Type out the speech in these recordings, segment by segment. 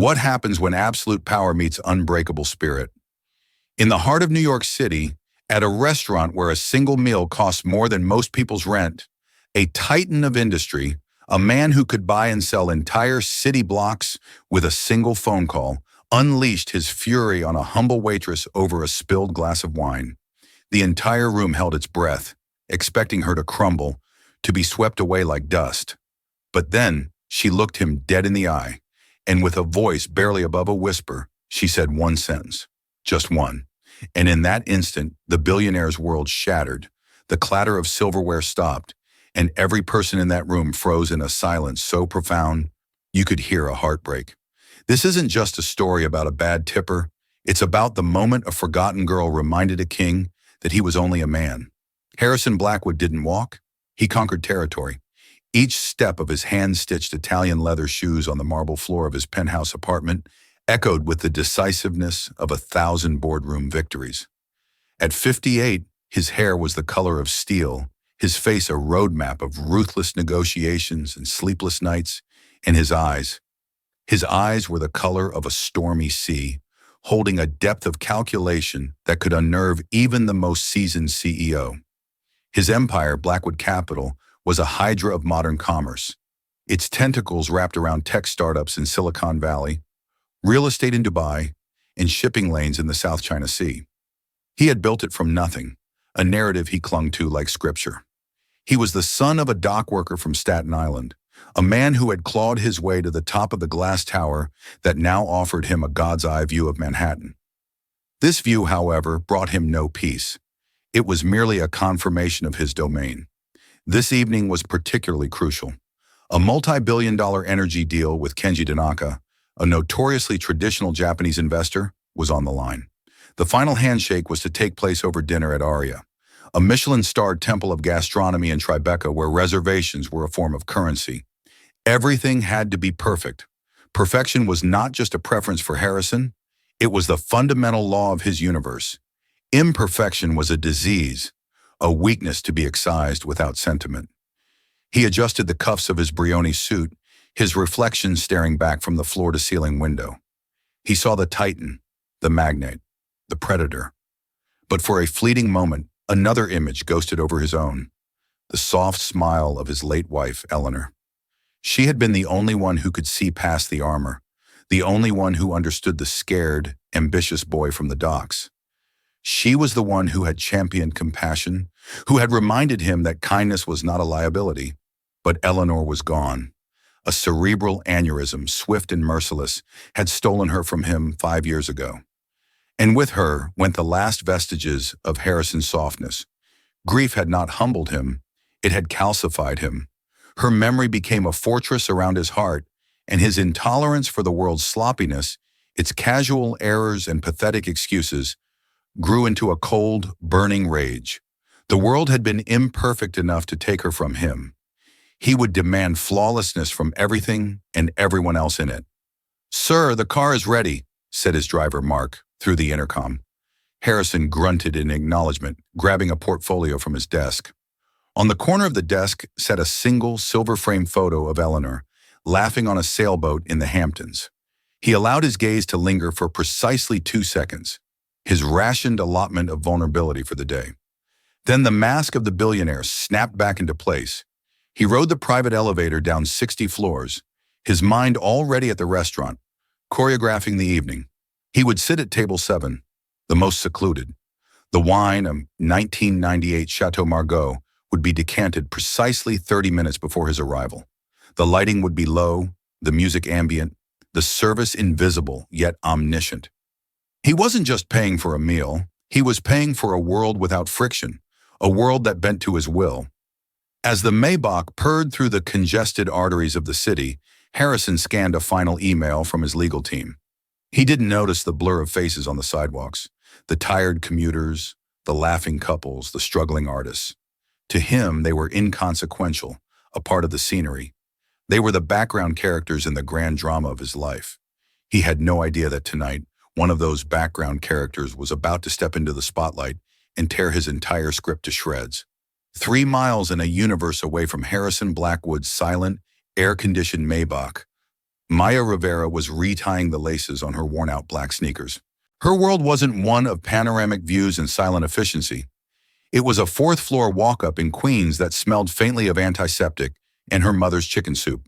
What happens when absolute power meets unbreakable spirit? In the heart of New York City, at a restaurant where a single meal costs more than most people's rent, a titan of industry, a man who could buy and sell entire city blocks with a single phone call, unleashed his fury on a humble waitress over a spilled glass of wine. The entire room held its breath, expecting her to crumble, to be swept away like dust. But then she looked him dead in the eye, and with a voice barely above a whisper, she said one sentence, just one. And in that instant, the billionaire's world shattered. The clatter of silverware stopped, and every person in that room froze in a silence so profound you could hear a heartbreak. This isn't just a story about a bad tipper. It's about the moment a forgotten girl reminded a king that he was only a man. Harrison Blackwood didn't walk. He conquered territory. Each step of his hand-stitched Italian leather shoes on the marble floor of his penthouse apartment echoed with the decisiveness of 1,000 boardroom victories. At 58, his hair was the color of steel, his face a roadmap of ruthless negotiations and sleepless nights, and his eyes were the color of a stormy sea, holding a depth of calculation that could unnerve even the most seasoned CEO. His empire, Blackwood Capital, was a hydra of modern commerce. Its tentacles wrapped around tech startups in Silicon Valley, real estate in Dubai, and shipping lanes in the South China Sea. He had built it from nothing, a narrative he clung to like scripture. He was the son of a dock worker from Staten Island, a man who had clawed his way to the top of the glass tower that now offered him a god's-eye view of Manhattan. This view, however, brought him no peace. It was merely a confirmation of his domain. This evening was particularly crucial. A multi-billion-dollar energy deal with Kenji Tanaka, a notoriously traditional Japanese investor, was on the line. The final handshake was to take place over dinner at Aria, a Michelin-starred temple of gastronomy in Tribeca where reservations were a form of currency. Everything had to be perfect. Perfection was not just a preference for Harrison, it was the fundamental law of his universe. Imperfection was a disease, a weakness to be excised without sentiment. He adjusted the cuffs of his Brioni suit, his reflection staring back from the floor-to-ceiling window. He saw the titan, the magnate, the predator. But for a fleeting moment, another image ghosted over his own, the soft smile of his late wife, Eleanor. She had been the only one who could see past the armor, the only one who understood the scared, ambitious boy from the docks. She was the one who had championed compassion, who had reminded him that kindness was not a liability. But Eleanor was gone. A cerebral aneurysm, swift and merciless, had stolen her from him 5 years ago. And with her went the last vestiges of Harrison's softness. Grief had not humbled him, it had calcified him. Her memory became a fortress around his heart, and his intolerance for the world's sloppiness, its casual errors and pathetic excuses, grew into a cold, burning rage. The world had been imperfect enough to take her from him. He would demand flawlessness from everything and everyone else in it. "Sir, the car is ready," said his driver, Mark, through the intercom. Harrison grunted in acknowledgement, grabbing a portfolio from his desk. On the corner of the desk sat a single silver-framed photo of Eleanor, laughing on a sailboat in the Hamptons. He allowed his gaze to linger for precisely 2 seconds, his rationed allotment of vulnerability for the day. Then the mask of the billionaire snapped back into place. He rode the private elevator down 60 floors, his mind already at the restaurant, choreographing the evening. He would sit at table 7, the most secluded. The wine, a 1998 Chateau Margaux, would be decanted precisely 30 minutes before his arrival. The lighting would be low, the music ambient, the service invisible yet omniscient. He wasn't just paying for a meal, he was paying for a world without friction, a world that bent to his will. As the Maybach purred through the congested arteries of the city, Harrison scanned a final email from his legal team. He didn't notice the blur of faces on the sidewalks, the tired commuters, the laughing couples, the struggling artists. To him, they were inconsequential, a part of the scenery. They were the background characters in the grand drama of his life. He had no idea that tonight, one of those background characters was about to step into the spotlight and tear his entire script to shreds. 3 miles in a universe away from Harrison Blackwood's silent, air-conditioned Maybach, Maya Rivera was retying the laces on her worn-out black sneakers. Her world wasn't one of panoramic views and silent efficiency. It was a fourth-floor walk-up in Queens that smelled faintly of antiseptic and her mother's chicken soup.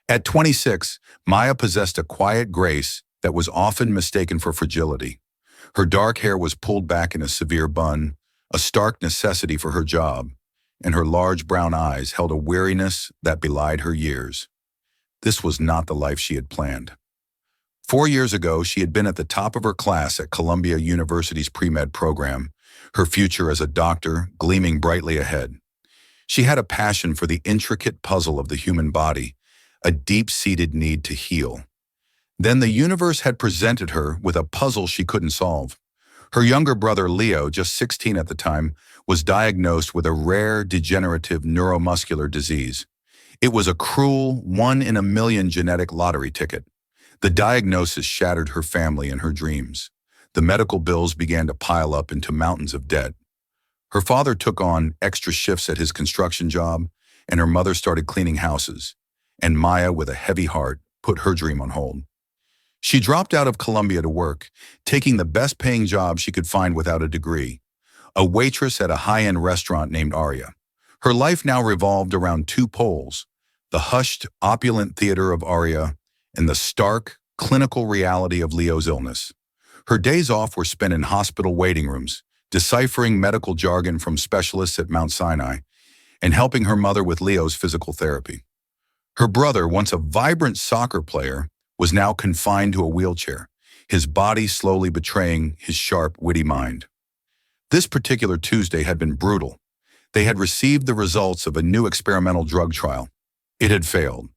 At 26, Maya possessed a quiet grace that was often mistaken for fragility. Her dark hair was pulled back in a severe bun, a stark necessity for her job, and her large brown eyes held a weariness that belied her years. This was not the life she had planned. 4 years ago, she had been at the top of her class at Columbia University's pre-med program, her future as a doctor gleaming brightly ahead. She had a passion for the intricate puzzle of the human body, a deep-seated need to heal. Then the universe had presented her with a puzzle she couldn't solve. Her younger brother, Leo, just 16 at the time, was diagnosed with a rare degenerative neuromuscular disease. It was a cruel, one-in-a-million genetic lottery ticket. The diagnosis shattered her family and her dreams. The medical bills began to pile up into mountains of debt. Her father took on extra shifts at his construction job, and her mother started cleaning houses. And Maya, with a heavy heart, put her dream on hold. She dropped out of Columbia to work, taking the best-paying job she could find without a degree, a waitress at a high-end restaurant named Aria. Her life now revolved around two poles: the hushed, opulent theater of Aria and the stark, clinical reality of Leo's illness. Her days off were spent in hospital waiting rooms, deciphering medical jargon from specialists at Mount Sinai, and helping her mother with Leo's physical therapy. Her brother, once a vibrant soccer player, was now confined to a wheelchair, his body slowly betraying his sharp, witty mind. This particular Tuesday had been brutal. They had received the results of a new experimental drug trial. It had failed.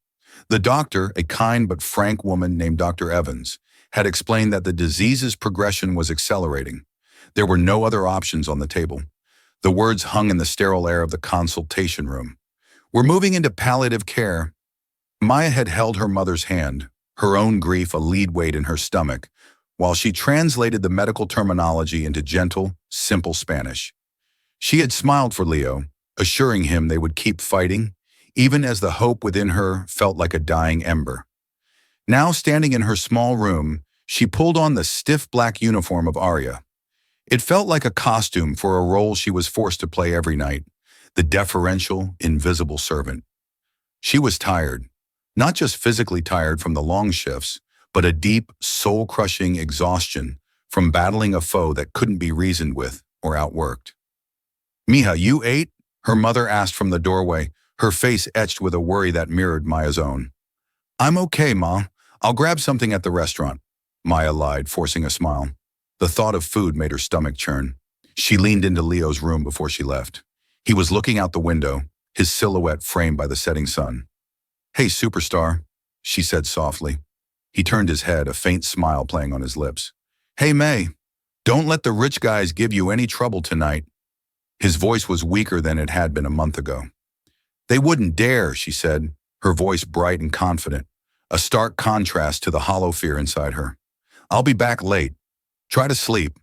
The doctor, a kind but frank woman named Dr. Evans, had explained that the disease's progression was accelerating. There were no other options on the table. The words hung in the sterile air of the consultation room. "We're moving into palliative care." Maya had held her mother's hand, her own grief a lead weight in her stomach, while she translated the medical terminology into gentle, simple Spanish. She had smiled for Leo, assuring him they would keep fighting, even as the hope within her felt like a dying ember. Now, standing in her small room, she pulled on the stiff black uniform of Aria. It felt like a costume for a role she was forced to play every night, the deferential, invisible servant. She was tired, not just physically tired from the long shifts, but a deep, soul-crushing exhaustion from battling a foe that couldn't be reasoned with or outworked. "Mija, you ate?" her mother asked from the doorway, her face etched with a worry that mirrored Maya's own. "I'm okay, Ma. I'll grab something at the restaurant," Maya lied, forcing a smile. The thought of food made her stomach churn. She leaned into Leo's room before she left. He was looking out the window, his silhouette framed by the setting sun. "Hey, superstar," she said softly. He turned his head, a faint smile playing on his lips. "Hey, May, don't let the rich guys give you any trouble tonight." His voice was weaker than it had been a month ago. "They wouldn't dare," she said, her voice bright and confident, a stark contrast to the hollow fear inside her. "I'll be back late. Try to sleep."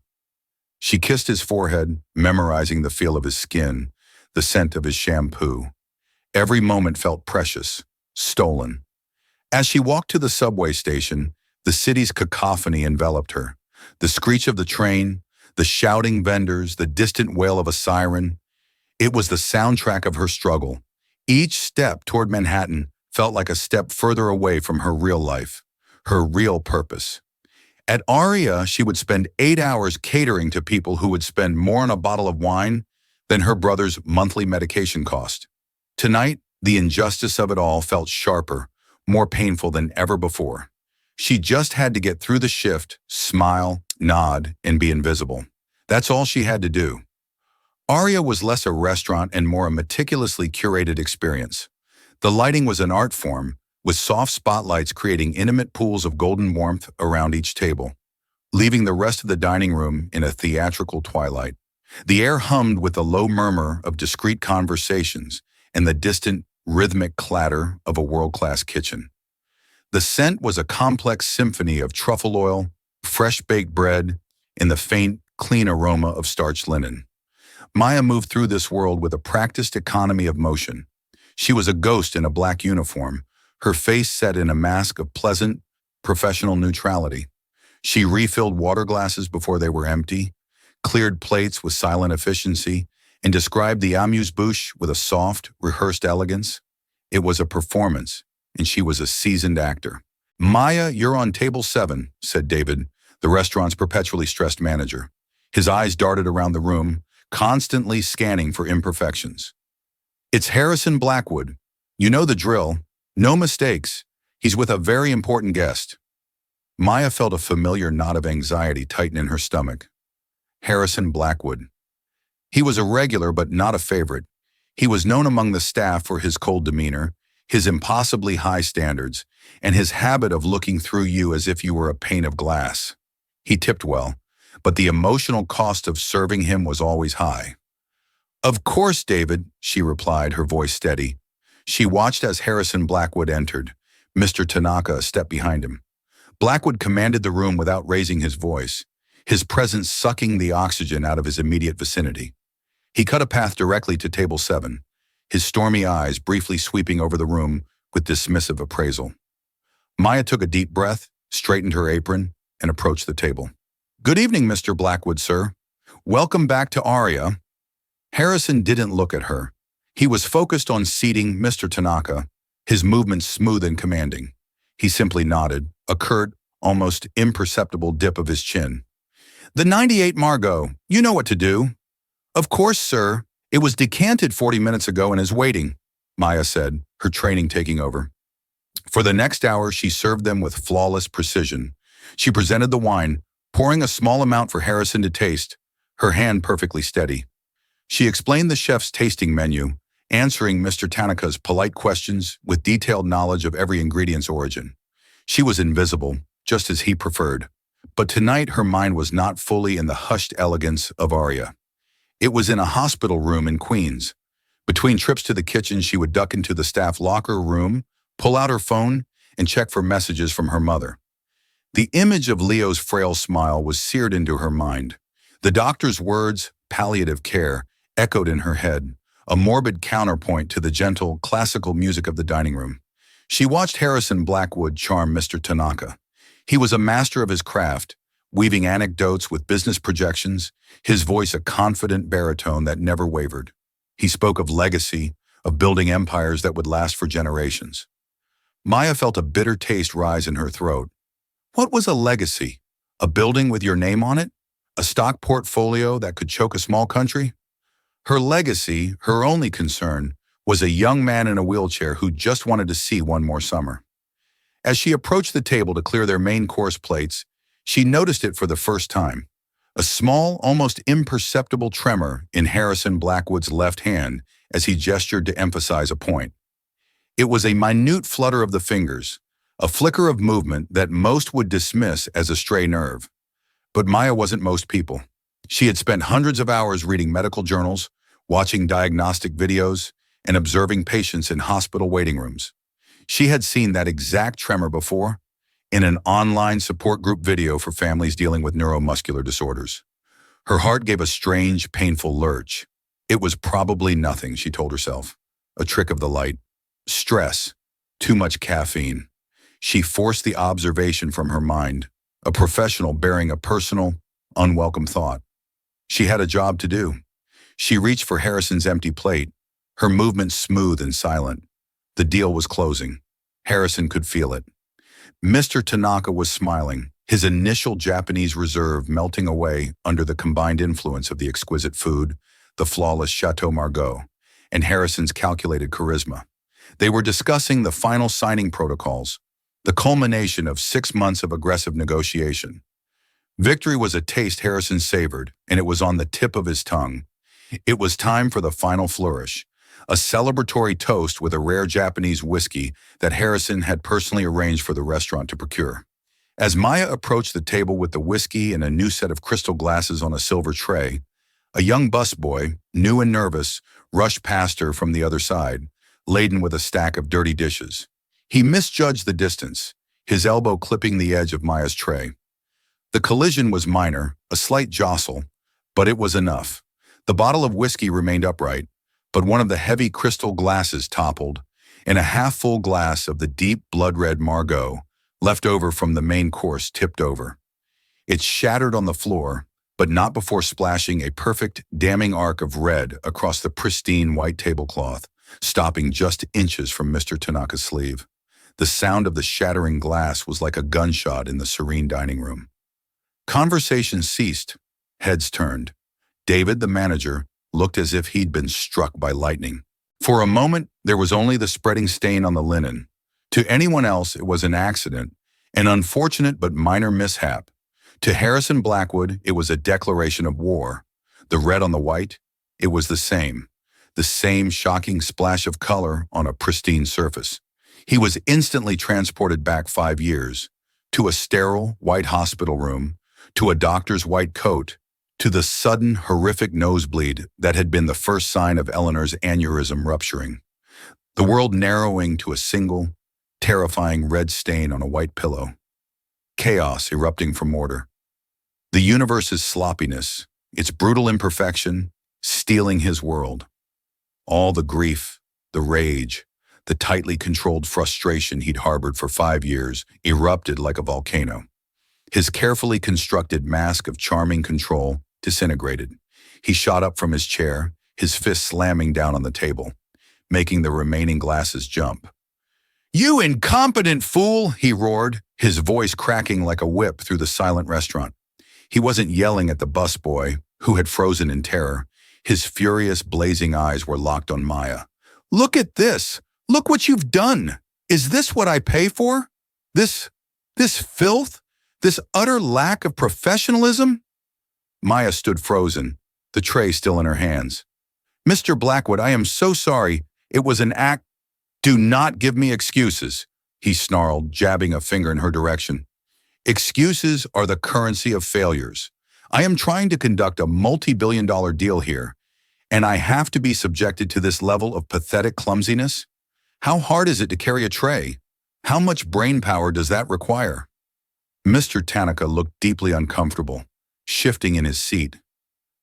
She kissed his forehead, memorizing the feel of his skin, the scent of his shampoo. Every moment felt precious, stolen. As she walked to the subway station, the city's cacophony enveloped her. The screech of the train, the shouting vendors, the distant wail of a siren. It was the soundtrack of her struggle. Each step toward Manhattan felt like a step further away from her real life, her real purpose. At Aria, she would spend 8 hours catering to people who would spend more on a bottle of wine than her brother's monthly medication cost. Tonight, the injustice of it all felt sharper, more painful than ever before. She just had to get through the shift, smile, nod, and be invisible. That's all she had to do. Aria was less a restaurant and more a meticulously curated experience. The lighting was an art form, with soft spotlights creating intimate pools of golden warmth around each table, leaving the rest of the dining room in a theatrical twilight. The air hummed with the low murmur of discreet conversations and the distant, rhythmic clatter of a world-class kitchen. The scent was a complex symphony of truffle oil, fresh-baked bread, and the faint, clean aroma of starched linen. Maya moved through this world with a practiced economy of motion. She was a ghost in a black uniform, her face set in a mask of pleasant, professional neutrality. She refilled water glasses before they were empty, cleared plates with silent efficiency, and described the amuse-bouche with a soft, rehearsed elegance. It was a performance, and she was a seasoned actor. "Maya, you're on table 7, said David, the restaurant's perpetually stressed manager. His eyes darted around the room, constantly scanning for imperfections. "It's Harrison Blackwood. You know the drill. No mistakes. He's with a very important guest." Maya felt a familiar knot of anxiety tighten in her stomach. Harrison Blackwood. He was a regular but not a favorite. He was known among the staff for his cold demeanor, his impossibly high standards, and his habit of looking through you as if you were a pane of glass. He tipped well, but the emotional cost of serving him was always high. "Of course, David," she replied, her voice steady. She watched as Harrison Blackwood entered, Mr. Tanaka a step behind him. Blackwood commanded the room without raising his voice, his presence sucking the oxygen out of his immediate vicinity. He cut a path directly to table 7, his stormy eyes briefly sweeping over the room with dismissive appraisal. Maya took a deep breath, straightened her apron, and approached the table. "Good evening, Mr. Blackwood, sir. Welcome back to Aria." Harrison didn't look at her. He was focused on seating Mr. Tanaka, his movements smooth and commanding. He simply nodded, a curt, almost imperceptible dip of his chin. "The 98 Margot, you know what to do." "Of course, sir. It was decanted 40 minutes ago and is waiting," Maya said, her training taking over. For the next hour, she served them with flawless precision. She presented the wine, pouring a small amount for Harrison to taste, her hand perfectly steady. She explained the chef's tasting menu, answering Mr. Tanaka's polite questions with detailed knowledge of every ingredient's origin. She was invisible, just as he preferred. But tonight her mind was not fully in the hushed elegance of Aria. It was in a hospital room in Queens. Between trips to the kitchen, she would duck into the staff locker room, pull out her phone, and check for messages from her mother. The image of Leo's frail smile was seared into her mind. The doctor's words, palliative care, echoed in her head, a morbid counterpoint to the gentle, classical music of the dining room. She watched Harrison Blackwood charm Mr. Tanaka. He was a master of his craft, weaving anecdotes with business projections, his voice a confident baritone that never wavered. He spoke of legacy, of building empires that would last for generations. Maya felt a bitter taste rise in her throat. What was a legacy? A building with your name on it? A stock portfolio that could choke a small country? Her legacy, her only concern, was a young man in a wheelchair who just wanted to see one more summer. As she approached the table to clear their main course plates, she noticed it for the first time. A small, almost imperceptible tremor in Harrison Blackwood's left hand as he gestured to emphasize a point. It was a minute flutter of the fingers, a flicker of movement that most would dismiss as a stray nerve. But Maya wasn't most people. She had spent hundreds of hours reading medical journals, watching diagnostic videos, and observing patients in hospital waiting rooms. She had seen that exact tremor before, in an online support group video for families dealing with neuromuscular disorders. Her heart gave a strange, painful lurch. It was probably nothing, she told herself. A trick of the light. Stress. Too much caffeine. She forced the observation from her mind, a professional bearing a personal, unwelcome thought. She had a job to do. She reached for Harrison's empty plate, her movement smooth and silent. The deal was closing. Harrison could feel it. Mr. Tanaka was smiling, his initial Japanese reserve melting away under the combined influence of the exquisite food, the flawless Chateau Margaux, and Harrison's calculated charisma. They were discussing the final signing protocols, the culmination of 6 months of aggressive negotiation. Victory was a taste Harrison savored, and it was on the tip of his tongue. It was time for the final flourish, a celebratory toast with a rare Japanese whiskey that Harrison had personally arranged for the restaurant to procure. As Maya approached the table with the whiskey and a new set of crystal glasses on a silver tray, a young busboy, new and nervous, rushed past her from the other side, laden with a stack of dirty dishes. He misjudged the distance, his elbow clipping the edge of Maya's tray. The collision was minor, a slight jostle, but it was enough. The bottle of whiskey remained upright, but one of the heavy crystal glasses toppled, and a half-full glass of the deep blood-red Margaux, left over from the main course, tipped over. It shattered on the floor, but not before splashing a perfect, damning arc of red across the pristine white tablecloth, stopping just inches from Mr. Tanaka's sleeve. The sound of the shattering glass was like a gunshot in the serene dining room. Conversation ceased. Heads turned. David, the manager, looked as if he'd been struck by lightning. For a moment, there was only the spreading stain on the linen. To anyone else, it was an accident, an unfortunate but minor mishap. To Harrison Blackwood, it was a declaration of war. The red on the white, it was the same shocking splash of color on a pristine surface. He was instantly transported back 5 years, to a sterile, white hospital room, to a doctor's white coat, to the sudden, horrific nosebleed that had been the first sign of Eleanor's aneurysm rupturing. The world narrowing to a single, terrifying red stain on a white pillow. Chaos erupting from order. The universe's sloppiness, its brutal imperfection, stealing his world. All the grief, the rage, the tightly controlled frustration he'd harbored for 5 years erupted like a volcano. His carefully constructed mask of charming control disintegrated. He shot up from his chair, his fist slamming down on the table, making the remaining glasses jump. "You incompetent fool!" he roared, his voice cracking like a whip through the silent restaurant. He wasn't yelling at the busboy, who had frozen in terror. His furious, blazing eyes were locked on Maya. "Look at this! Look what you've done! Is this what I pay for? This filth? This utter lack of professionalism?" Maya stood frozen, the tray still in her hands. "Mr. Blackwood, I am so sorry. It was an act." "Do not give me excuses," he snarled, jabbing a finger in her direction. "Excuses are the currency of failures. I am trying to conduct a multi-billion-dollar deal here, and I have to be subjected to this level of pathetic clumsiness? How hard is it to carry a tray? How much brain power does that require?" Mr. Tanaka looked deeply uncomfortable, shifting in his seat.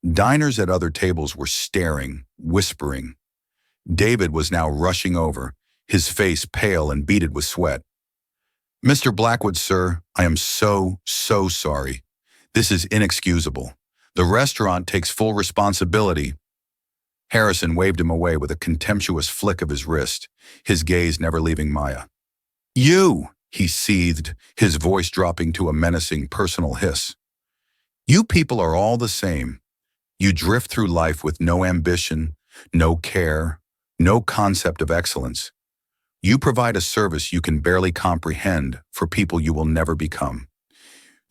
Diners at other tables were staring, whispering. David was now rushing over, his face pale and beaded with sweat. "Mr. Blackwood, sir, I am so sorry. This is inexcusable. The restaurant takes full responsibility." Harrison waved him away with a contemptuous flick of his wrist, his gaze never leaving Maya. "You!" he seethed, his voice dropping to a menacing personal hiss. "You people are all the same. You drift through life with no ambition, no care, no concept of excellence. You provide a service you can barely comprehend for people you will never become.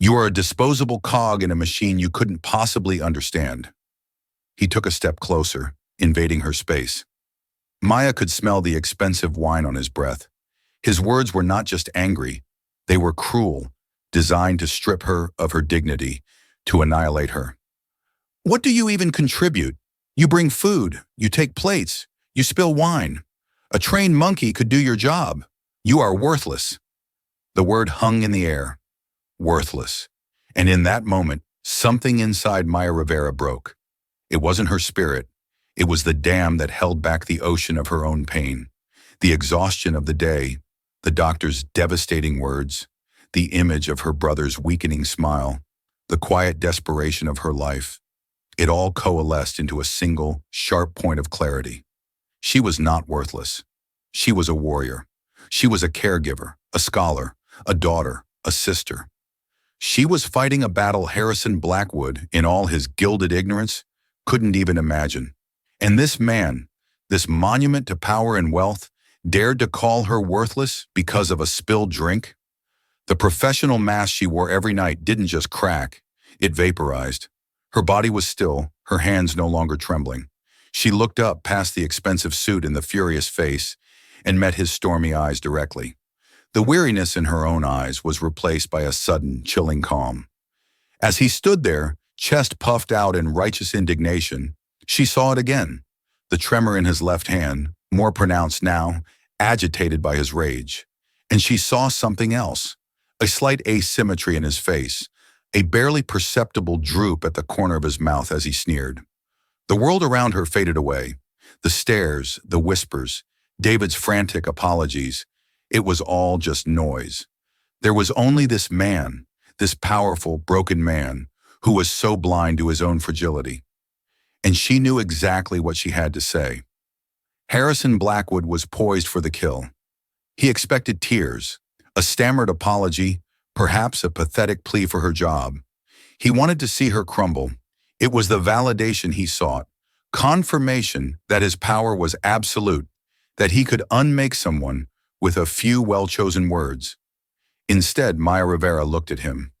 You are a disposable cog in a machine you couldn't possibly understand." He took a step closer, invading her space. Maya could smell the expensive wine on his breath. His words were not just angry, they were cruel, designed to strip her of her dignity, to annihilate her. "What do you even contribute? You bring food, you take plates, you spill wine. A trained monkey could do your job. You are worthless." The word hung in the air. Worthless. And in that moment, something inside Maya Rivera broke. It wasn't her spirit. It was the dam that held back the ocean of her own pain. The exhaustion of the day, the doctor's devastating words, the image of her brother's weakening smile, the quiet desperation of her life. It all coalesced into a single, sharp point of clarity. She was not worthless. She was a warrior. She was a caregiver, a scholar, a daughter, a sister. She was fighting a battle Harrison Blackwood, in all his gilded ignorance, couldn't even imagine. And this man, this monument to power and wealth, dared to call her worthless because of a spilled drink? The professional mask she wore every night didn't just crack, it vaporized. Her body was still, her hands no longer trembling. She looked up past the expensive suit and the furious face and met his stormy eyes directly. The weariness in her own eyes was replaced by a sudden, chilling calm. As he stood there, chest puffed out in righteous indignation, she saw it again. The tremor in his left hand, more pronounced now, agitated by his rage. And she saw something else, a slight asymmetry in his face, a barely perceptible droop at the corner of his mouth as he sneered. The world around her faded away. The stares, the whispers, David's frantic apologies. It was all just noise. There was only this man, this powerful, broken man, who was so blind to his own fragility. And she knew exactly what she had to say. Harrison Blackwood was poised for the kill. He expected tears, a stammered apology, perhaps a pathetic plea for her job. He wanted to see her crumble. It was the validation he sought, confirmation that his power was absolute, that he could unmake someone with a few well-chosen words. Instead, Maya Rivera looked at him,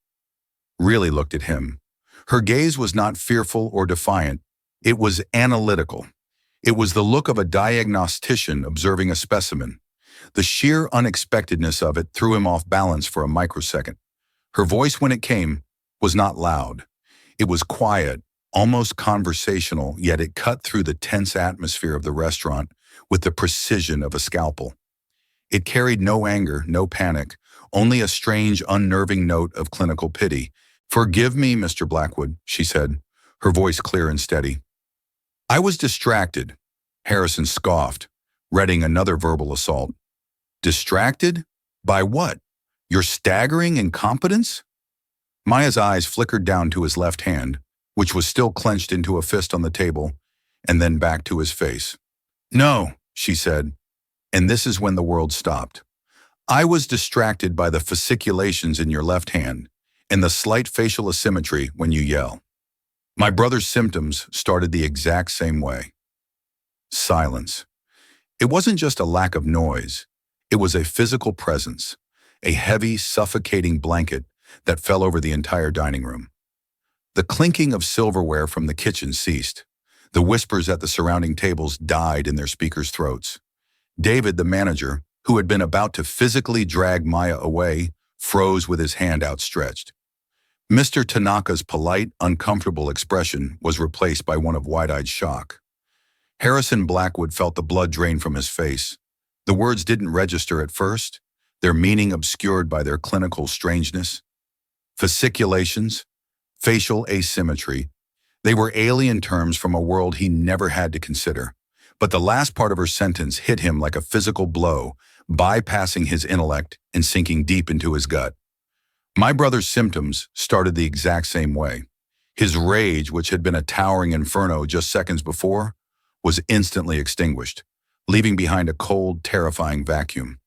really looked at him. Her gaze was not fearful or defiant. It was analytical. It was the look of a diagnostician observing a specimen. The sheer unexpectedness of it threw him off balance for a microsecond. Her voice, when it came, was not loud. It was quiet, almost conversational, yet it cut through the tense atmosphere of the restaurant with the precision of a scalpel. It carried no anger, no panic, only a strange, unnerving note of clinical pity. "Forgive me, Mr. Blackwood," she said, her voice clear and steady. "I was distracted," Harrison scoffed, readying another verbal assault. "Distracted? By what? Your staggering incompetence?" Maya's eyes flickered down to his left hand, which was still clenched into a fist on the table, and then back to his face. "No," she said, and this is when the world stopped. "I was distracted by the fasciculations in your left hand and the slight facial asymmetry when you yell. My brother's symptoms started the exact same way." Silence. It wasn't just a lack of noise. It was a physical presence, a heavy, suffocating blanket that fell over the entire dining room. The clinking of silverware from the kitchen ceased. The whispers at the surrounding tables died in their speakers' throats. David, the manager, who had been about to physically drag Maya away, froze with his hand outstretched. Mr. Tanaka's polite, uncomfortable expression was replaced by one of wide-eyed shock. Harrison Blackwood felt the blood drain from his face. The words didn't register at first, their meaning obscured by their clinical strangeness. Fasciculations, facial asymmetry, they were alien terms from a world he never had to consider. But the last part of her sentence hit him like a physical blow, bypassing his intellect and sinking deep into his gut. My brother's symptoms started the exact same way. His rage, which had been a towering inferno just seconds before, was instantly extinguished, leaving behind a cold, terrifying vacuum.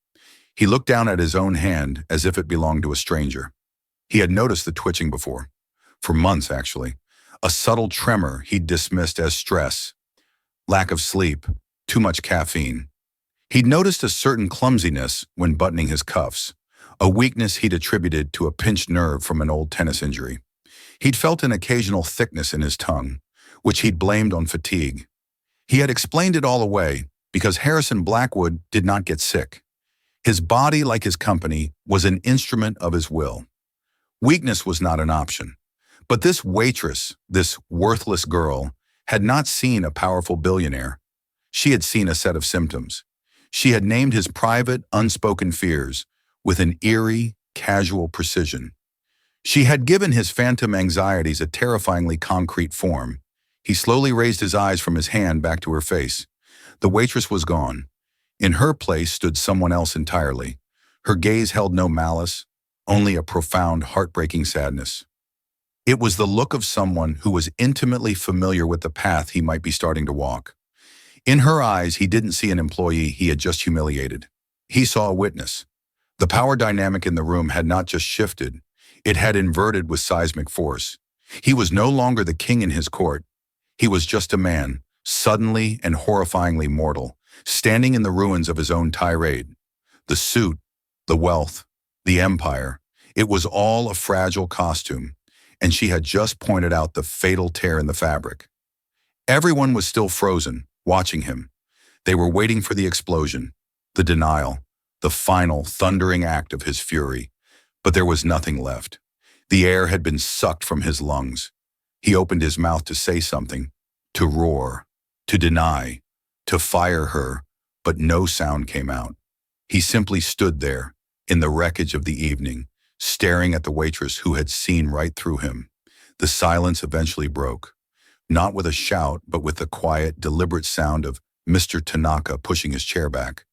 He looked down at his own hand as if it belonged to a stranger. He had noticed the twitching before, for months actually, a subtle tremor he'd dismissed as stress, lack of sleep, too much caffeine. He'd noticed a certain clumsiness when buttoning his cuffs, a weakness he'd attributed to a pinched nerve from an old tennis injury. He'd felt an occasional thickness in his tongue, which he'd blamed on fatigue. He had explained it all away because Harrison Blackwood did not get sick. His body, like his company, was an instrument of his will. Weakness was not an option. But this waitress, this worthless girl, had not seen a powerful billionaire. She had seen a set of symptoms. She had named his private, unspoken fears with an eerie, casual precision. She had given his phantom anxieties a terrifyingly concrete form. He slowly raised his eyes from his hand back to her face. The waitress was gone. In her place stood someone else entirely. Her gaze held no malice, only a profound, heartbreaking sadness. It was the look of someone who was intimately familiar with the path he might be starting to walk. In her eyes, he didn't see an employee he had just humiliated. He saw a witness. The power dynamic in the room had not just shifted, it had inverted with seismic force. He was no longer the king in his court. He was just a man, suddenly and horrifyingly mortal, standing in the ruins of his own tirade. The suit, the wealth, the empire, it was all a fragile costume, and she had just pointed out the fatal tear in the fabric. Everyone was still frozen, watching him. They were waiting for the explosion, the denial, the final thundering act of his fury. But there was nothing left. The air had been sucked from his lungs. He opened his mouth to say something, to roar, to deny, to fire her, but no sound came out. He simply stood there, in the wreckage of the evening, staring at the waitress who had seen right through him. The silence eventually broke, not with a shout, but with the quiet, deliberate sound of Mr. Tanaka, pushing his chair back.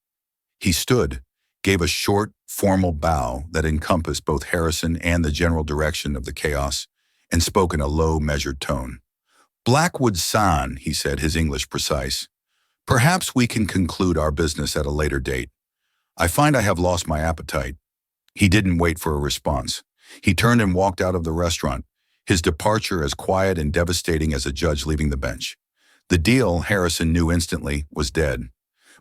He stood, gave a short, formal bow that encompassed both Harrison and the general direction of the chaos, and spoke in a low, measured tone. Blackwood-san, he said, his English precise. Perhaps we can conclude our business at a later date. I find I have lost my appetite. He didn't wait for a response. He turned and walked out of the restaurant, his departure as quiet and devastating as a judge leaving the bench. The deal, Harrison knew instantly, was dead.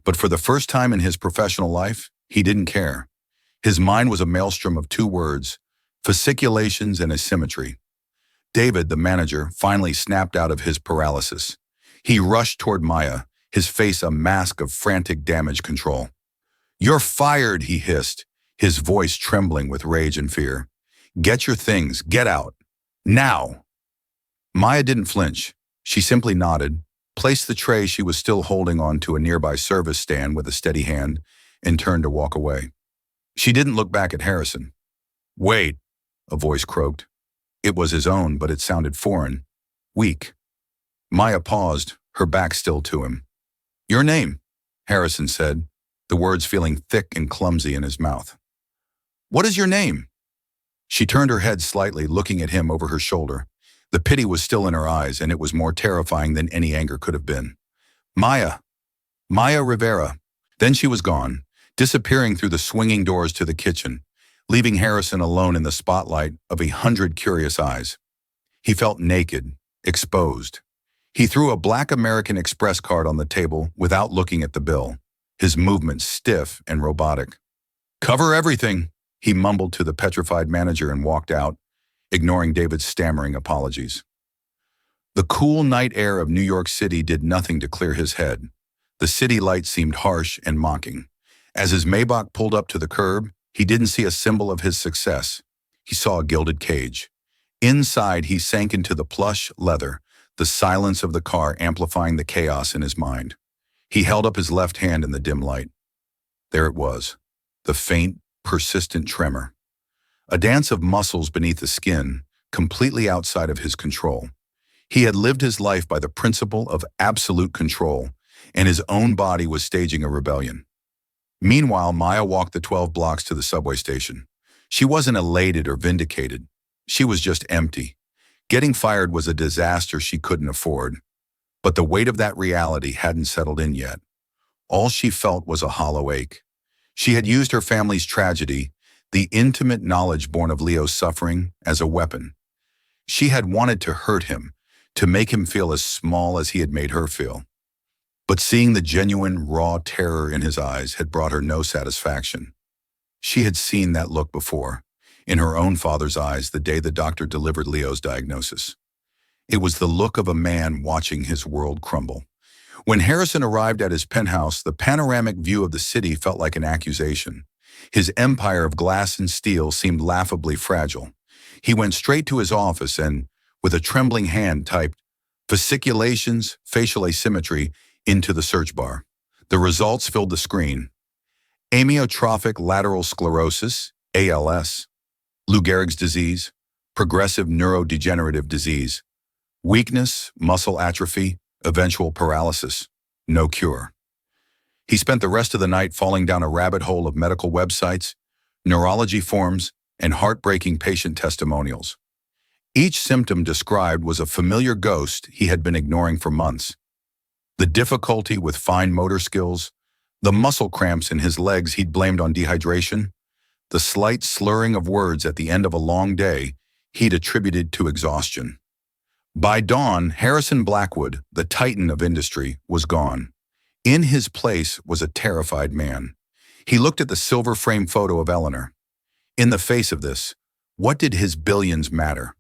But for the first time in his professional life, he didn't care. His mind was a maelstrom of two words: fasciculations and asymmetry. David, the manager, finally snapped out of his paralysis. He rushed toward Maya, his face a mask of frantic damage control. "You're fired," he hissed, his voice trembling with rage and fear. "Get your things, get out. Now!" Maya didn't flinch. She simply nodded, placed the tray she was still holding onto a nearby service stand with a steady hand, and turned to walk away. She didn't look back at Harrison. "Wait," a voice croaked. It was his own, but it sounded foreign, weak. Maya paused, her back still to him. "Your name," Harrison said, the words feeling thick and clumsy in his mouth. "What is your name?" She turned her head slightly, looking at him over her shoulder. The pity was still in her eyes, and it was more terrifying than any anger could have been. "Maya. Maya Rivera." Then she was gone, disappearing through the swinging doors to the kitchen, leaving Harrison alone in the spotlight of 100 curious eyes. He felt naked, exposed. He threw a black American Express card on the table without looking at the bill, his movements stiff and robotic. "Cover everything," he mumbled to the petrified manager and walked out, ignoring David's stammering apologies. The cool night air of New York City did nothing to clear his head. The city light seemed harsh and mocking. As his Maybach pulled up to the curb, he didn't see a symbol of his success. He saw a gilded cage. Inside, he sank into the plush leather, the silence of the car amplifying the chaos in his mind. He held up his left hand in the dim light. There it was, the faint, persistent tremor. A dance of muscles beneath the skin, completely outside of his control. He had lived his life by the principle of absolute control, and his own body was staging a rebellion. Meanwhile, Maya walked the 12 blocks to the subway station. She wasn't elated or vindicated. She was just empty. Getting fired was a disaster she couldn't afford. But the weight of that reality hadn't settled in yet. All she felt was a hollow ache. She had used her family's tragedy, the intimate knowledge born of Leo's suffering, as a weapon. She had wanted to hurt him, to make him feel as small as he had made her feel. But seeing the genuine, raw terror in his eyes had brought her no satisfaction. She had seen that look before, in her own father's eyes the day the doctor delivered Leo's diagnosis. It was the look of a man watching his world crumble. When Harrison arrived at his penthouse, the panoramic view of the city felt like an accusation. His empire of glass and steel seemed laughably fragile. He went straight to his office and, with a trembling hand, typed "fasciculations, facial asymmetry" into the search bar. The results filled the screen. Amyotrophic lateral sclerosis, ALS, Lou Gehrig's disease, progressive neurodegenerative disease, weakness, muscle atrophy, eventual paralysis, no cure. He spent the rest of the night falling down a rabbit hole of medical websites, neurology forms, and heartbreaking patient testimonials. Each symptom described was a familiar ghost he had been ignoring for months. The difficulty with fine motor skills, the muscle cramps in his legs he'd blamed on dehydration, the slight slurring of words at the end of a long day he'd attributed to exhaustion. By dawn, Harrison Blackwood, the titan of industry, was gone. In his place was a terrified man. He looked at the silver-frame photo of Eleanor. In the face of this, what did his billions matter?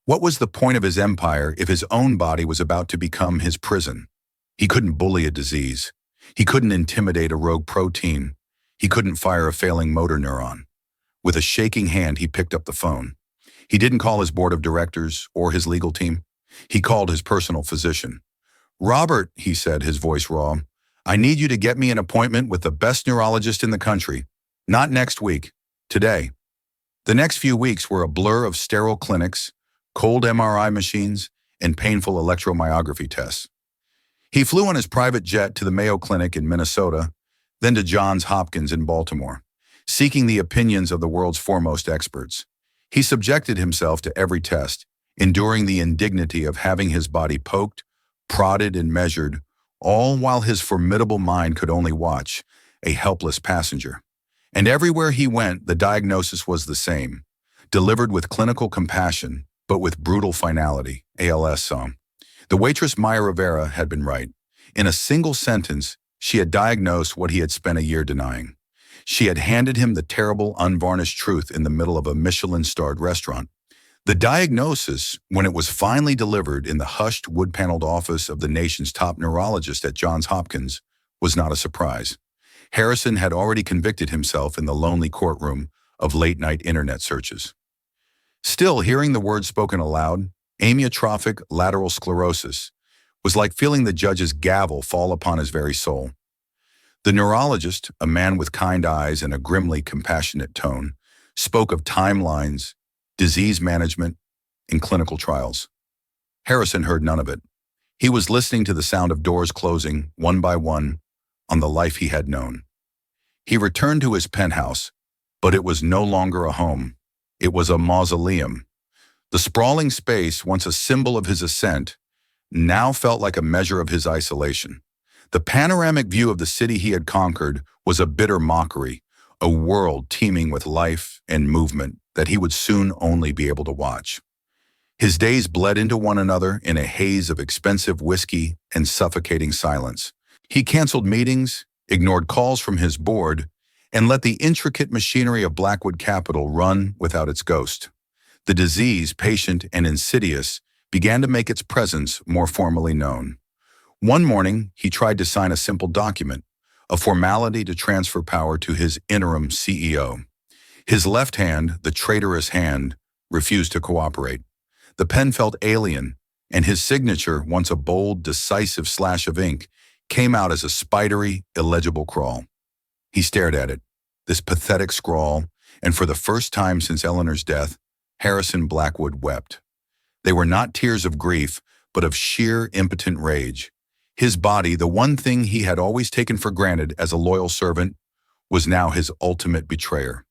What was the point of his empire if his own body was about to become his prison? He couldn't bully a disease. He couldn't intimidate a rogue protein. He couldn't fire a failing motor neuron. With a shaking hand, he picked up the phone. He didn't call his board of directors or his legal team. He called his personal physician. "Robert," he said, his voice raw, "I need you to get me an appointment with the best neurologist in the country. Not next week. Today." The next few weeks were a blur of sterile clinics, cold MRI machines, and painful electromyography tests. He flew on his private jet to the Mayo Clinic in Minnesota, then to Johns Hopkins in Baltimore, seeking the opinions of the world's foremost experts. He subjected himself to every test, enduring the indignity of having his body poked, prodded, and measured, all while his formidable mind could only watch, a helpless passenger. And everywhere he went, the diagnosis was the same, delivered with clinical compassion, but with brutal finality, ALS song. The waitress Maya Rivera had been right. In a single sentence, she had diagnosed what he had spent a year denying. She had handed him the terrible, unvarnished truth in the middle of a Michelin-starred restaurant. The diagnosis, when it was finally delivered in the hushed, wood-paneled office of the nation's top neurologist at Johns Hopkins, was not a surprise. Harrison had already convicted himself in the lonely courtroom of late-night internet searches. Still, hearing the words spoken aloud, amyotrophic lateral sclerosis, was like feeling the judge's gavel fall upon his very soul. The neurologist, a man with kind eyes and a grimly compassionate tone, spoke of timelines, disease management, and clinical trials. Harrison heard none of it. He was listening to the sound of doors closing, one by one, on the life he had known. He returned to his penthouse, but it was no longer a home. It was a mausoleum. The sprawling space, once a symbol of his ascent, now felt like a measure of his isolation. The panoramic view of the city he had conquered was a bitter mockery, a world teeming with life and movement that he would soon only be able to watch. His days bled into one another in a haze of expensive whiskey and suffocating silence. He canceled meetings, ignored calls from his board, and let the intricate machinery of Blackwood Capital run without its ghost. The disease, patient and insidious, began to make its presence more formally known. One morning, he tried to sign a simple document, a formality to transfer power to his interim CEO. His left hand, the traitorous hand, refused to cooperate. The pen felt alien, and his signature, once a bold, decisive slash of ink, came out as a spidery, illegible crawl. He stared at it, this pathetic scrawl, and for the first time since Eleanor's death, Harrison Blackwood wept. They were not tears of grief, but of sheer, impotent rage. His body, the one thing he had always taken for granted as a loyal servant, was now his ultimate betrayer.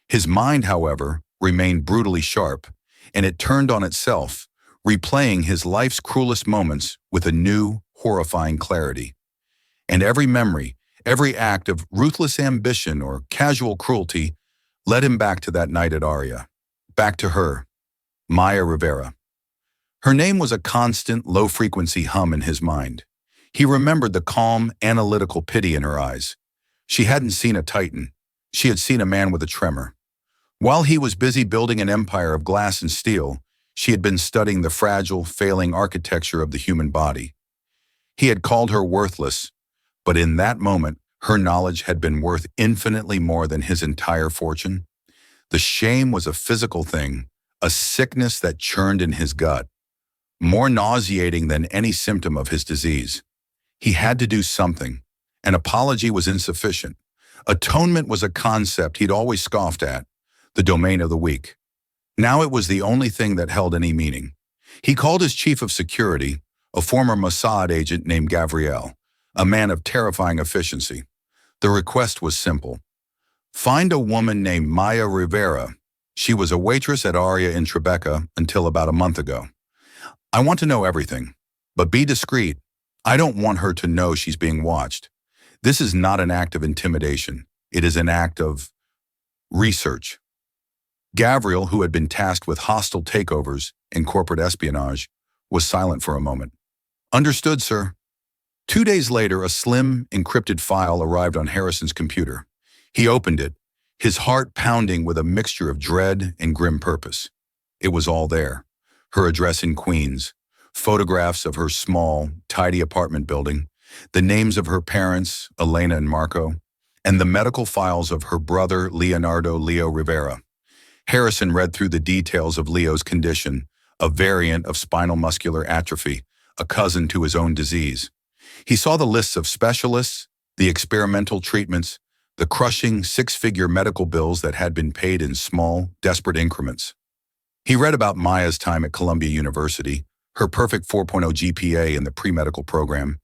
His mind, however, remained brutally sharp, and it turned on itself, replaying his life's cruelest moments with a new, horrifying clarity. And every memory, every act of ruthless ambition or casual cruelty led him back to that night at Aria, back to her, Maya Rivera. Her name was a constant, low-frequency hum in his mind. He remembered the calm, analytical pity in her eyes. She hadn't seen a titan. She had seen a man with a tremor. While he was busy building an empire of glass and steel, she had been studying the fragile, failing architecture of the human body. He had called her worthless, but in that moment, her knowledge had been worth infinitely more than his entire fortune. The shame was a physical thing, a sickness that churned in his gut, more nauseating than any symptom of his disease. He had to do something. An apology was insufficient. Atonement was a concept he'd always scoffed at, the domain of the weak. Now it was the only thing that held any meaning. He called his chief of security, a former Mossad agent named Gavriel, a man of terrifying efficiency. The request was simple. Find a woman named Maya Rivera. She was a waitress at Aria in Tribeca until about a month ago. I want to know everything, but be discreet. I don't want her to know she's being watched. This is not an act of intimidation. It is an act of research. Gavriel, who had been tasked with hostile takeovers and corporate espionage, was silent for a moment. Understood, sir. 2 days later, a slim, encrypted file arrived on Harrison's computer. He opened it, his heart pounding with a mixture of dread and grim purpose. It was all there. Her address in Queens, photographs of her small, tidy apartment building, the names of her parents, Elena and Marco, and the medical files of her brother, Leonardo Leo Rivera. Harrison read through the details of Leo's condition, a variant of spinal muscular atrophy, a cousin to his own disease. He saw the lists of specialists, the experimental treatments, the crushing six-figure medical bills that had been paid in small, desperate increments. He read about Maya's time at Columbia University, her perfect 4.0 GPA in the pre-medical program,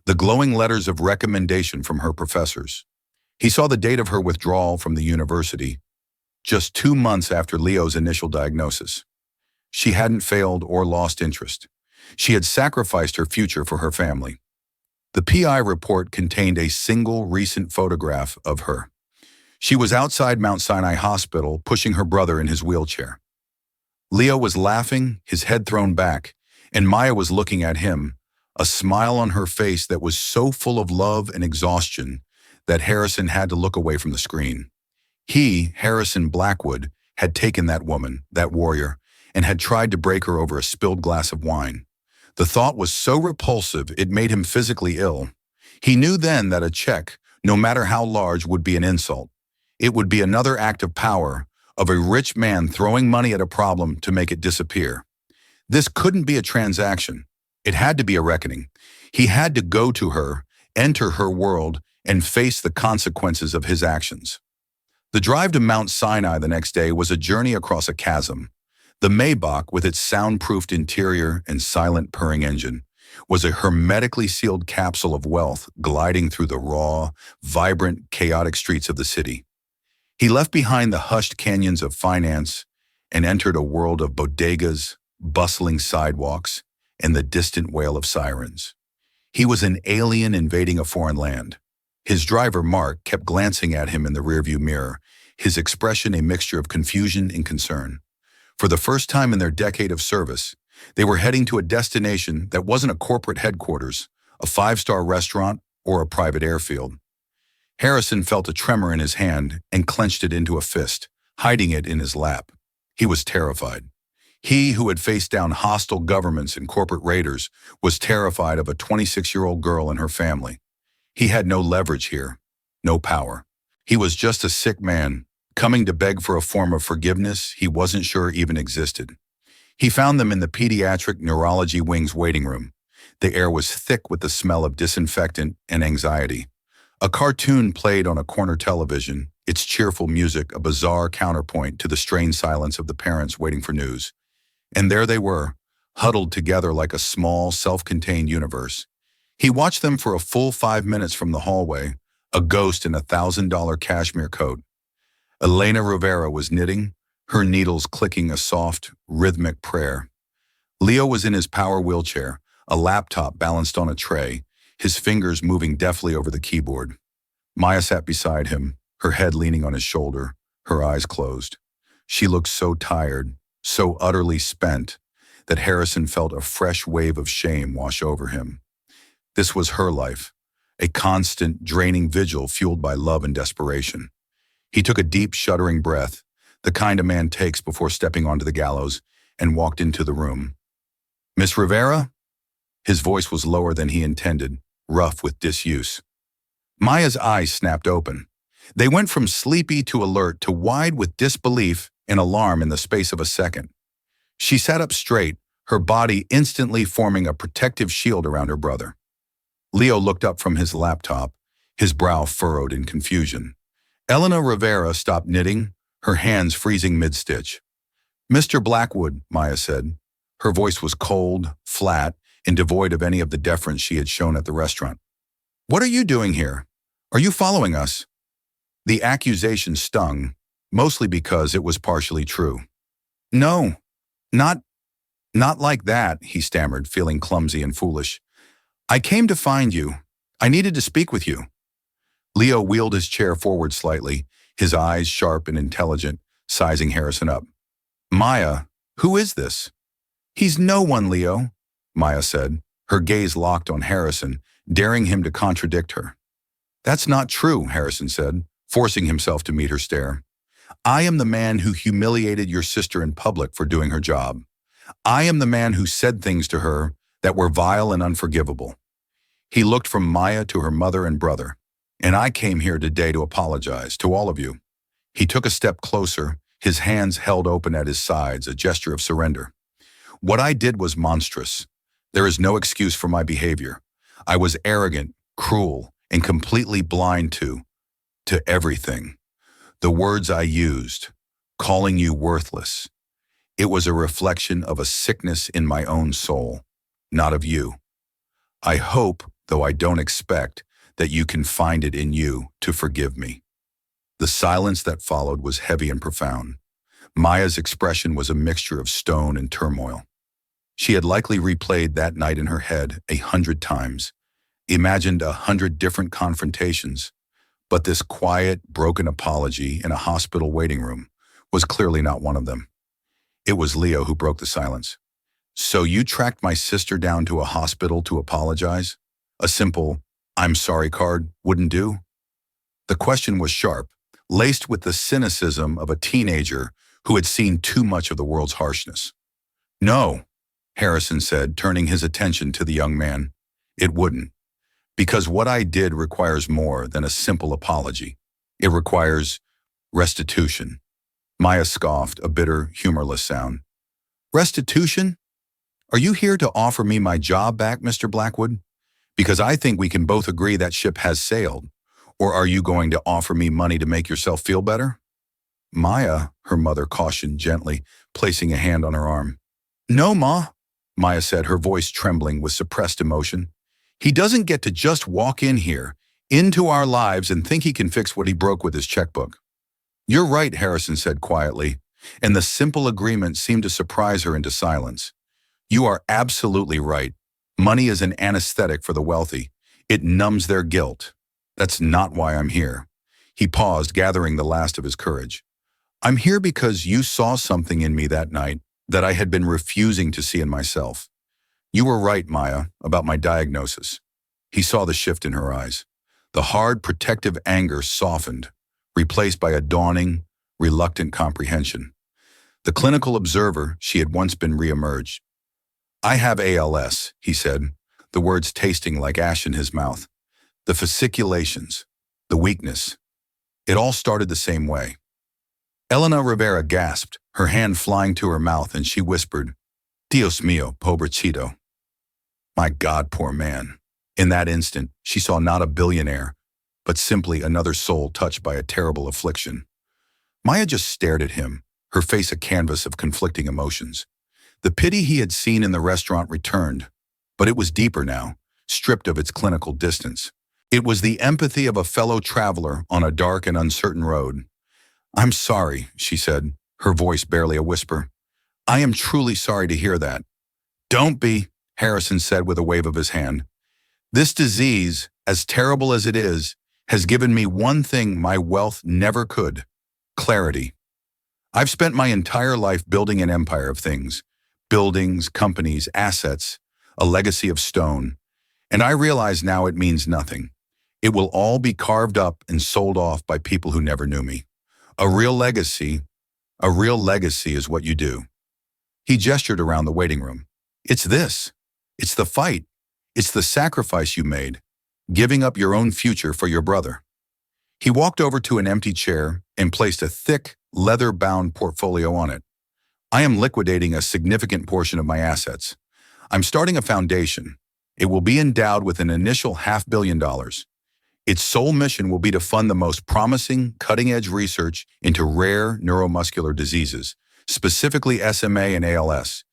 the glowing letters of recommendation from her professors. He saw the date of her withdrawal from the university, just 2 months after Leo's initial diagnosis. She hadn't failed or lost interest. She had sacrificed her future for her family. The PI report contained a single recent photograph of her. She was outside Mount Sinai Hospital, pushing her brother in his wheelchair. Leo was laughing, his head thrown back, and Maya was looking at him, a smile on her face that was so full of love and exhaustion that Harrison had to look away from the screen. He, Harrison Blackwood, had taken that woman, that warrior, and had tried to break her over a spilled glass of wine. The thought was so repulsive it made him physically ill. He knew then that a check, no matter how large, would be an insult. It would be another act of power, of a rich man throwing money at a problem to make it disappear. This couldn't be a transaction. It had to be a reckoning. He had to go to her, enter her world, and face the consequences of his actions. The drive to Mount Sinai the next day was a journey across a chasm. The Maybach, with its soundproofed interior and silent purring engine, was a hermetically sealed capsule of wealth gliding through the raw, vibrant, chaotic streets of the city. He left behind the hushed canyons of finance and entered a world of bodegas, bustling sidewalks, and the distant wail of sirens. He was an alien invading a foreign land. His driver, Mark, kept glancing at him in the rearview mirror, his expression a mixture of confusion and concern. For the first time in their decade of service, they were heading to a destination that wasn't a corporate headquarters, a five-star restaurant, or a private airfield. Harrison felt a tremor in his hand and clenched it into a fist, hiding it in his lap. He was terrified. He, who had faced down hostile governments and corporate raiders, was terrified of a 26-year-old girl and her family. He had no leverage here, no power. He was just a sick man, coming to beg for a form of forgiveness he wasn't sure even existed. He found them in the pediatric neurology wing's waiting room. The air was thick with the smell of disinfectant and anxiety. A cartoon played on a corner television, its cheerful music a bizarre counterpoint to the strained silence of the parents waiting for news. And there they were, huddled together like a small, self-contained universe. He watched them for a full 5 minutes from the hallway, a ghost in a $1,000 cashmere coat. Elena Rivera was knitting, her needles clicking a soft, rhythmic prayer. Leo was in his power wheelchair, a laptop balanced on a tray, his fingers moving deftly over the keyboard. Maya sat beside him, her head leaning on his shoulder, her eyes closed. She looked so tired, so utterly spent, that Harrison felt a fresh wave of shame wash over him. This was her life, a constant, draining vigil fueled by love and desperation. He took a deep, shuddering breath, the kind a man takes before stepping onto the gallows, and walked into the room. "Miss Rivera?" His voice was lower than he intended, rough with disuse. Maya's eyes snapped open. They went from sleepy to alert to wide with disbelief and alarm in the space of a second. She sat up straight, her body instantly forming a protective shield around her brother. Leo looked up from his laptop, his brow furrowed in confusion. Elena Rivera stopped knitting, her hands freezing mid-stitch. "Mr. Blackwood," Maya said. Her voice was cold, flat, and devoid of any of the deference she had shown at the restaurant. "What are you doing here? Are you following us?" The accusation stung, mostly because it was partially true. "No, not like that," he stammered, feeling clumsy and foolish. "I came to find you. I needed to speak with you." Leo wheeled his chair forward slightly, his eyes sharp and intelligent, sizing Harrison up. "Maya, who is this?" "He's no one, Leo," Maya said, her gaze locked on Harrison, daring him to contradict her. "That's not true," Harrison said, forcing himself to meet her stare. "I am the man who humiliated your sister in public for doing her job. I am the man who said things to her that were vile and unforgivable." He looked from Maya to her mother and brother. "And I came here today to apologize to all of you." He took a step closer, his hands held open at his sides, a gesture of surrender. "What I did was monstrous. There is no excuse for my behavior. I was arrogant, cruel, and completely blind to everything. The words I used, calling you worthless, it was a reflection of a sickness in my own soul, not of you. I hope though I don't expect that you can find it in you to forgive me." The silence that followed was heavy and profound. Maya's expression was a mixture of stone and turmoil. She had likely replayed that night in her head 100 times, imagined 100 different confrontations, but this quiet, broken apology in a hospital waiting room was clearly not one of them. It was Leo who broke the silence. "So you tracked my sister down to a hospital to apologize? A simple, 'I'm sorry' card wouldn't do?" The question was sharp, laced with the cynicism of a teenager who had seen too much of the world's harshness. "No," Harrison said, turning his attention to the young man. "It wouldn't. Because what I did requires more than a simple apology. It requires restitution." Maya scoffed, a bitter, humorless sound. "Restitution? Are you here to offer me my job back, Mr. Blackwood? Because I think we can both agree that ship has sailed. Or are you going to offer me money to make yourself feel better?" "Maya," her mother cautioned gently, placing a hand on her arm. "No, Ma," Maya said, her voice trembling with suppressed emotion. "He doesn't get to just walk in here, into our lives, and think he can fix what he broke with his checkbook." "You're right," Harrison said quietly, and the simple agreement seemed to surprise her into silence. "You are absolutely right. Money is an anesthetic for the wealthy. It numbs their guilt. That's not why I'm here." He paused, gathering the last of his courage. "I'm here because you saw something in me that night that I had been refusing to see in myself. You were right, Maya, about my diagnosis." He saw the shift in her eyes. The hard, protective anger softened, replaced by a dawning, reluctant comprehension. The clinical observer she had once been reemerged. "I have ALS," he said, the words tasting like ash in his mouth. "The fasciculations, the weakness. It all started the same way." Elena Rivera gasped, her hand flying to her mouth, and she whispered, "Dios mío, pobrecito." My God, poor man. In that instant, she saw not a billionaire, but simply another soul touched by a terrible affliction. Maya just stared at him, her face a canvas of conflicting emotions. The pity he had seen in the restaurant returned, but it was deeper now, stripped of its clinical distance. It was the empathy of a fellow traveler on a dark and uncertain road. "I'm sorry," she said, her voice barely a whisper. "I am truly sorry to hear that." "Don't be," Harrison said with a wave of his hand. "This disease, as terrible as it is, has given me one thing my wealth never could: clarity. I've spent my entire life building an empire of things, buildings, companies, assets, a legacy of stone, and I realize now it means nothing. It will all be carved up and sold off by people who never knew me. A real legacy is what you do." He gestured around the waiting room. "It's this. It's the fight. It's the sacrifice you made, giving up your own future for your brother." He walked over to an empty chair and placed a thick, leather-bound portfolio on it. "I am liquidating a significant portion of my assets. I'm starting a foundation. It will be endowed with an initial $500 million. Its sole mission will be to fund the most promising, cutting-edge research into rare neuromuscular diseases, specifically SMA and ALS,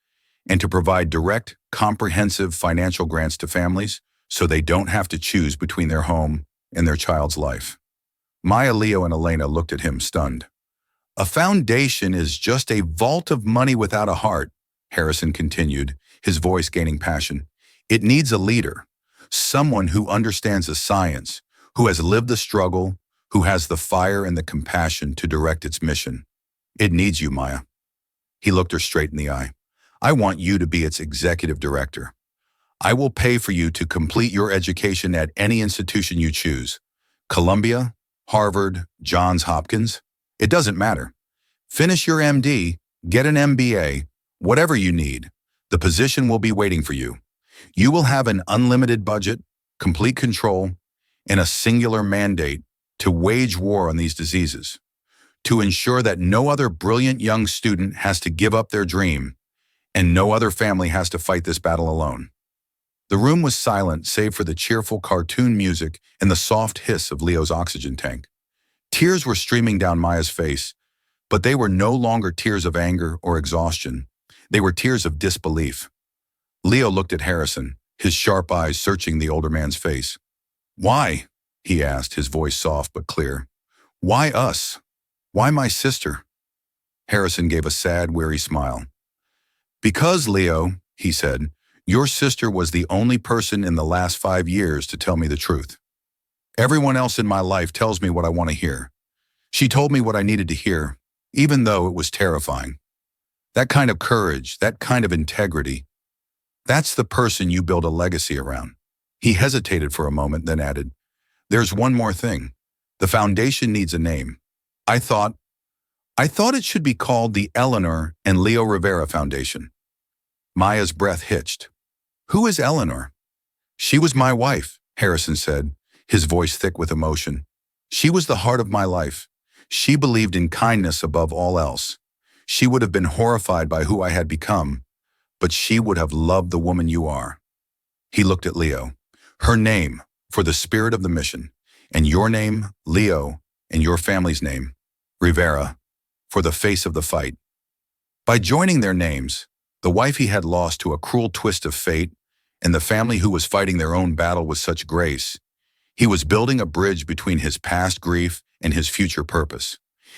and to provide direct, comprehensive financial grants to families so they don't have to choose between their home and their child's life." Maya, Leo, and Elena looked at him, stunned. "A foundation is just a vault of money without a heart," Harrison continued, his voice gaining passion. "It needs a leader, someone who understands the science, who has lived the struggle, who has the fire and the compassion to direct its mission. It needs you, Maya." He looked her straight in the eye. "I want you to be its executive director. I will pay for you to complete your education at any institution you choose. Columbia, Harvard, Johns Hopkins. It doesn't matter. Finish your MD, get an MBA, whatever you need. The position will be waiting for you. You will have an unlimited budget, complete control, and a singular mandate to wage war on these diseases, to ensure that no other brilliant young student has to give up their dream, and no other family has to fight this battle alone." The room was silent save for the cheerful cartoon music and the soft hiss of Leo's oxygen tank. Tears were streaming down Maya's face, but they were no longer tears of anger or exhaustion. They were tears of disbelief. Leo looked at Harrison, his sharp eyes searching the older man's face. "Why?" he asked, his voice soft but clear. "Why us? Why my sister?" Harrison gave a sad, weary smile. "Because, Leo," he said, "your sister was the only person in the last 5 years to tell me the truth. Everyone else in my life tells me what I want to hear. She told me what I needed to hear, even though it was terrifying. That kind of courage, that kind of integrity, that's the person you build a legacy around." He hesitated for a moment, then added, "There's one more thing. The foundation needs a name. I thought it should be called the Eleanor and Leo Rivera Foundation." Maya's breath hitched. "Who is Eleanor?" "She was my wife," Harrison said, his voice thick with emotion. "She was the heart of my life. She believed in kindness above all else. She would have been horrified by who I had become, but she would have loved the woman you are." He looked at Leo. "Her name, for the spirit of the mission, and your name, Leo, and your family's name, Rivera, for the face of the fight." By joining their names, the wife he had lost to a cruel twist of fate, and the family who was fighting their own battle with such grace, he was building a bridge between his past grief and his future purpose.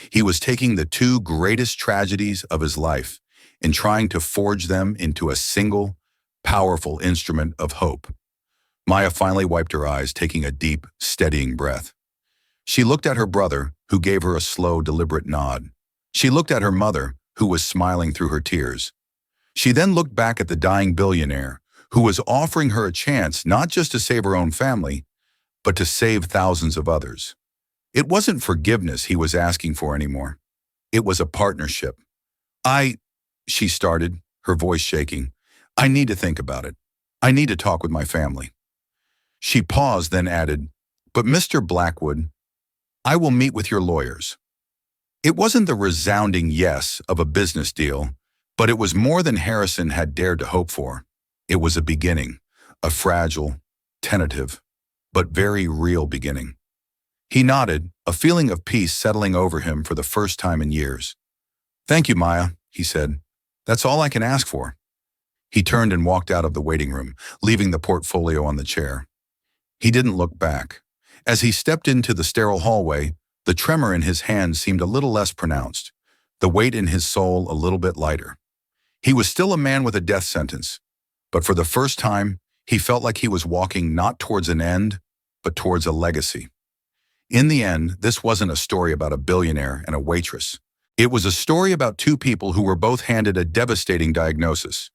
He was taking the two greatest tragedies of his life and trying to forge them into a single, powerful instrument of hope. Maya finally wiped her eyes, taking a deep, steadying breath. She looked at her brother, who gave her a slow, deliberate nod. She looked at her mother, who was smiling through her tears. She then looked back at the dying billionaire, who was offering her a chance not just to save her own family, but to save thousands of others. It wasn't forgiveness he was asking for anymore. It was a partnership. She started, her voice shaking. "I need to think about it. I need to talk with my family." She paused, then added, "But Mr. Blackwood, I will meet with your lawyers." It wasn't the resounding yes of a business deal, but it was more than Harrison had dared to hope for. It was a beginning, a fragile, tentative, but very real beginning. He nodded, a feeling of peace settling over him for the first time in years. "Thank you, Maya," he said. "That's all I can ask for." He turned and walked out of the waiting room, leaving the portfolio on the chair. He didn't look back. As he stepped into the sterile hallway, the tremor in his hands seemed a little less pronounced, the weight in his soul a little bit lighter. He was still a man with a death sentence, but for the first time, he felt like he was walking not towards an end, but towards a legacy. In the end, this wasn't a story about a billionaire and a waitress. It was a story about two people who were both handed a devastating diagnosis,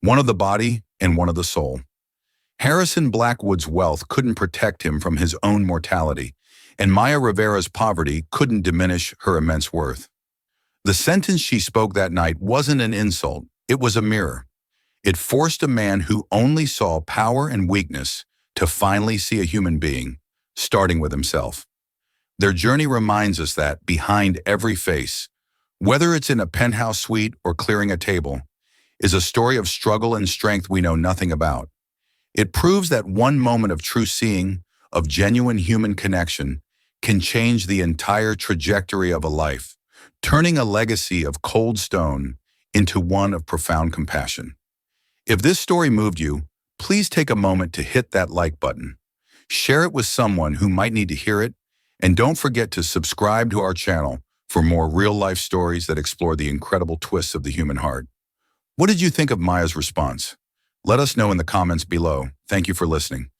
one of the body and one of the soul. Harrison Blackwood's wealth couldn't protect him from his own mortality, and Maya Rivera's poverty couldn't diminish her immense worth. The sentence she spoke that night wasn't an insult, it was a mirror. It forced a man who only saw power and weakness to finally see a human being, starting with himself. Their journey reminds us that behind every face, whether it's in a penthouse suite or clearing a table, is a story of struggle and strength we know nothing about. It proves that one moment of true seeing, of genuine human connection, can change the entire trajectory of a life, turning a legacy of cold stone into one of profound compassion. If this story moved you, please take a moment to hit that like button. Share it with someone who might need to hear it, and don't forget to subscribe to our channel for more real-life stories that explore the incredible twists of the human heart. What did you think of Maya's response? Let us know in the comments below. Thank you for listening.